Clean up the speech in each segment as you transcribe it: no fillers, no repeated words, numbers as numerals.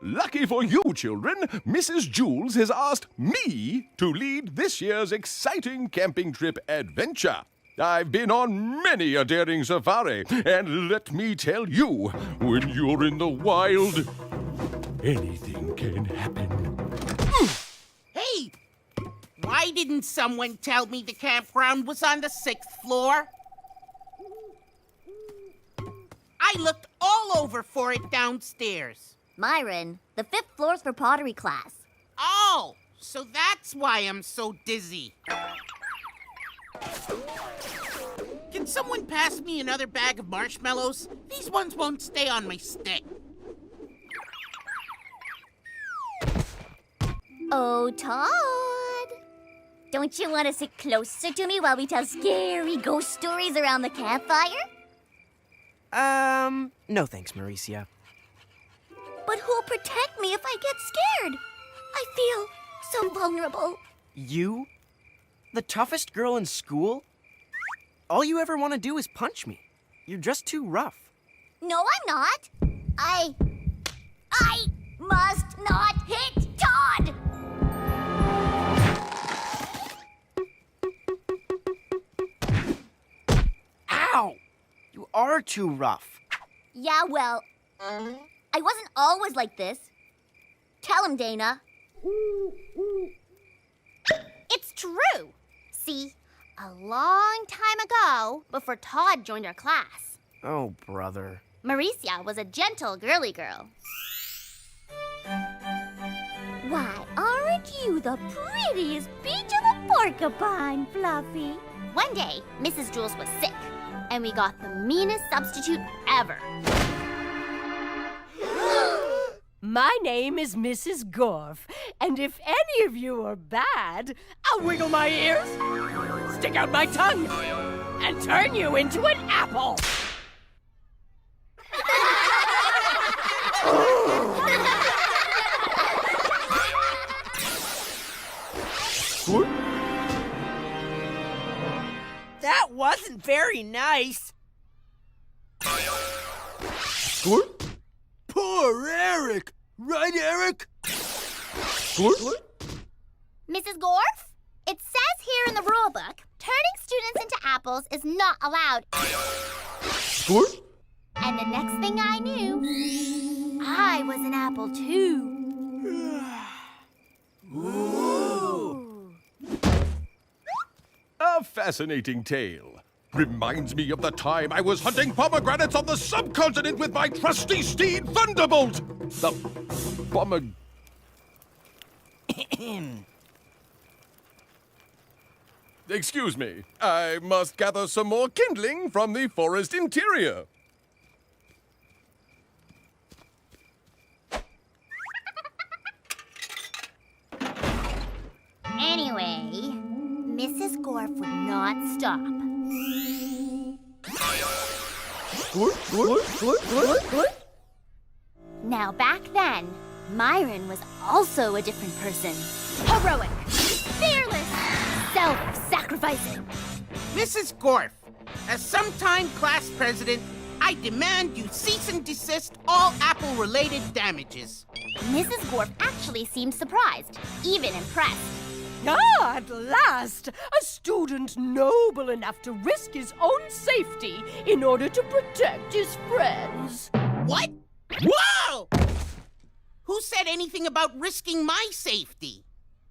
Lucky for you, children, Mrs. Jules has asked me to lead this year's exciting camping trip adventure. I've been on many a daring safari, and let me tell you, when you're in the wild, anything can happen. Hey! Why didn't someone tell me the campground was on the 6th floor? I looked all over for it downstairs. Myron, the 5th floor's for pottery class. Oh, so that's why I'm so dizzy. Can someone pass me another bag of marshmallows? These ones won't stay on my stick. Oh, Todd. Don't you want to sit closer to me while we tell scary ghost stories around the campfire? No thanks, Mauricia. But who'll protect me if I get scared? I feel so vulnerable. You? The toughest girl in school? All you ever want to do is punch me. You're just too rough. No, I'm not. I must not hit Todd! Ow! You are too rough. Yeah, well, I wasn't always like this. Tell him, Dana. It's true. See, a long time ago, before Todd joined our class, Oh, brother. Mauricia was a gentle, girly girl. Why, aren't you the prettiest peach of a porcupine, Fluffy? One day, Mrs. Jules was sick, and we got the meanest substitute ever. My name is Mrs.Gorf, and if any of you are bad, I'll wiggle my ears, stick out my tongue, and turn you into an apple. That wasn't very nice. Poor Eric! Right, Eric? Mrs. Gorf? It says here in the rule book, turning students into apples is not allowed. And the next thing I knew, I was an apple too. Ooh. A fascinating tale. Reminds me of the time I was hunting pomegranates on the subcontinent with my trusty steed, Thunderbolt! The Excuse me. I must gather some more kindling from the forest interior. Anyway, Mrs. Gorf would not stop. Now, back then, Myron was also a different person. Heroic, fearless, self-sacrificing. Mrs. Gorf, as sometime class president, I demand you cease and desist all apple-related damages. Mrs. Gorf actually seemed surprised, even impressed. Ah, at last! A student noble enough to risk his own safety in order to protect his friends. What? Whoa! Who said anything about risking my safety?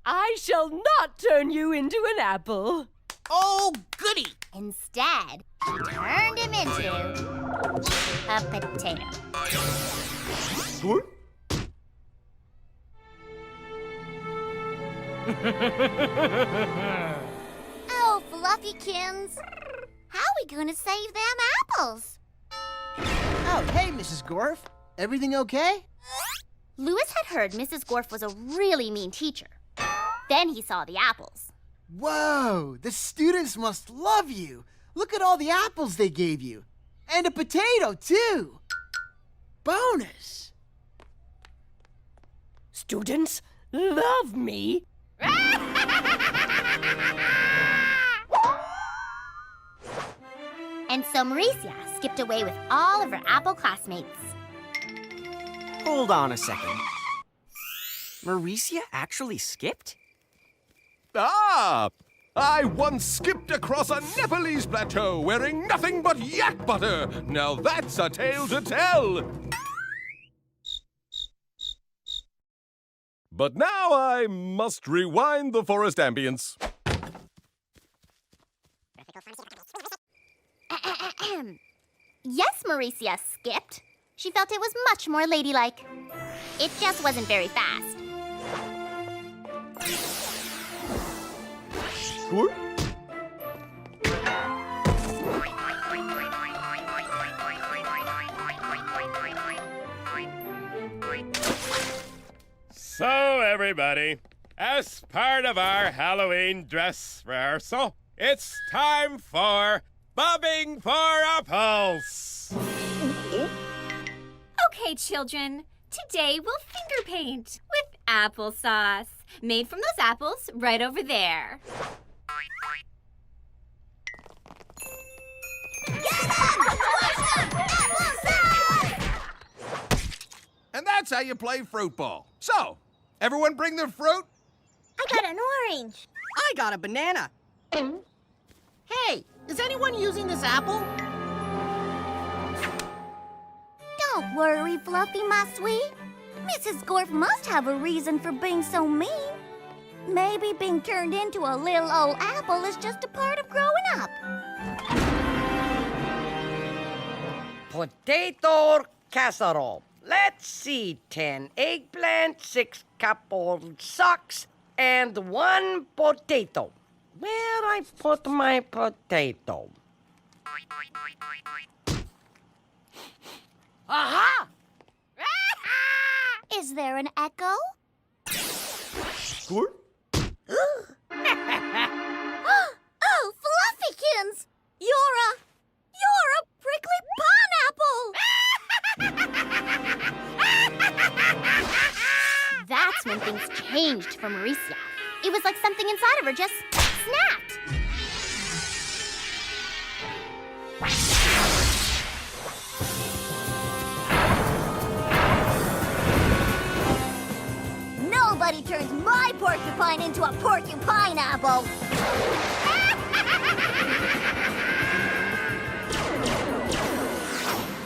I shall not turn you into an apple. Oh, goody! Instead, she turned him into a potato. Oh, Fluffykins. How are we gonna save them apples? Oh, hey, Mrs. Gorf. Everything okay? Louis had heard Mrs. Gorf was a really mean teacher. Then he saw the apples. Whoa, the students must love you. Look at all the apples they gave you. And a potato, too. Bonus. Students love me. And so Mauricia skipped away with all of her apple classmates. Hold on a second. Mauricia actually skipped? Ah! I once skipped across a Nepalese plateau wearing nothing but yak butter. Now that's a tale to tell. But now I must rewind the forest ambience. Yes, Mauricia skipped. She felt it was much more ladylike. It just wasn't very fast. Sure. So, everybody, as part of our Halloween dress rehearsal, it's time for Bobbing for Apples! Okay, children. Today we'll finger paint with applesauce. Made from those apples right over there. And that's how you play fruit ball. So, everyone bring their fruit? I got an orange. I got a banana. Hey, is anyone using this apple? Don't worry, Fluffy, my sweet. Mrs. Gorf must have a reason for being so mean. Maybe being turned into a little old apple is just a part of growing up. Potato casserole. Let's see, 10 eggplant, 6 coupled socks, and 1 potato. Where I put my potato? Aha! Is there an echo? Sure. Oh, Fluffykins! You're a prickly pineapple! That's when things changed for Mauricia. It was like something inside of her just snapped. Nobody turns my porcupine into a porcupine apple.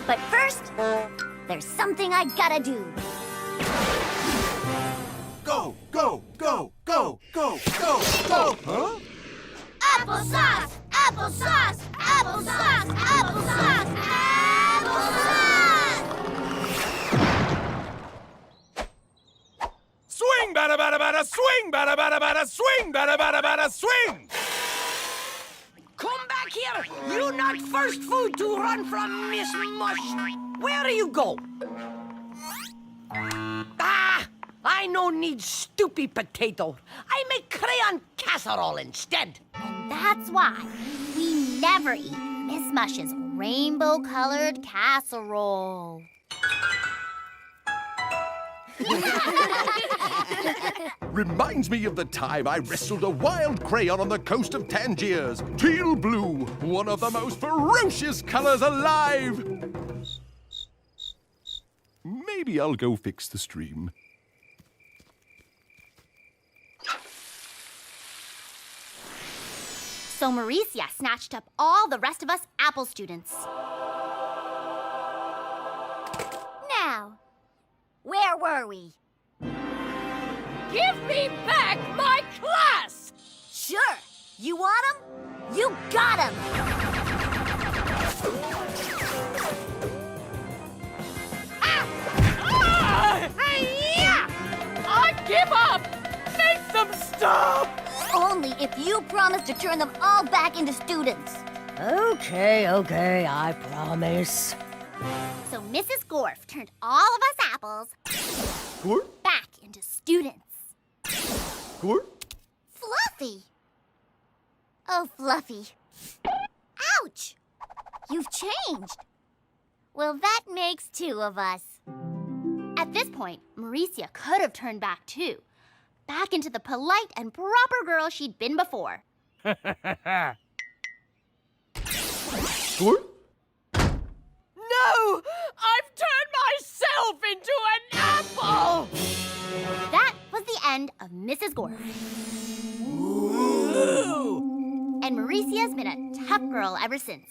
But first, there's something I gotta do. Go, go, go, go, go, go, go! Huh? Applesauce! Applesauce! Applesauce! Applesauce! Applesauce! Swing, bada, bada, bada, swing, bada, bada, bada, swing, bada, bada, bada, swing! Come back here! You not first food to run from Miss Mush. Where you go? Ah! I no need stupid potato. I make crayon casserole instead. And that's why we never eat Miss Mush's rainbow-colored casserole. Reminds me of the time I wrestled a wild crayon on the coast of Tangiers. Teal blue, one of the most ferocious colors alive. Maybe I'll go fix the stream. So Mauricia snatched up all the rest of us Apple students. Now, where were we? Give me back my class! Sure. You want 'em? You got 'em! I give up! Make them stop! Only if you promise to turn them all back into students. Okay, I promise. So Mrs. Gorf turned all of us apples Good, back into students. good. Fluffy! Oh, Fluffy. Ouch! You've changed. Well, that makes 2 of us. At this point, Mauricia could have turned back too. Back into the polite and proper girl she'd been before. Good. No! I've turned myself into an apple! That has been a tough girl ever since.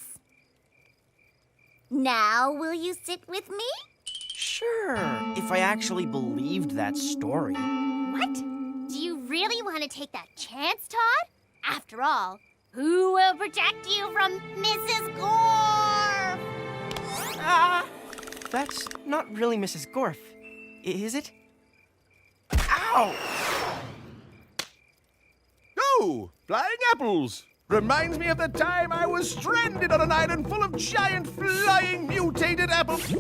Now, will you sit with me? Sure, if I actually believed that story. What? Do you really want to take that chance, Todd? After all, who will protect you from Mrs. Gorf? That's not really Mrs. Gorf, is it? Ow! Oh, flying apples! Reminds me of the time I was stranded on an island full of giant flying mutated apples.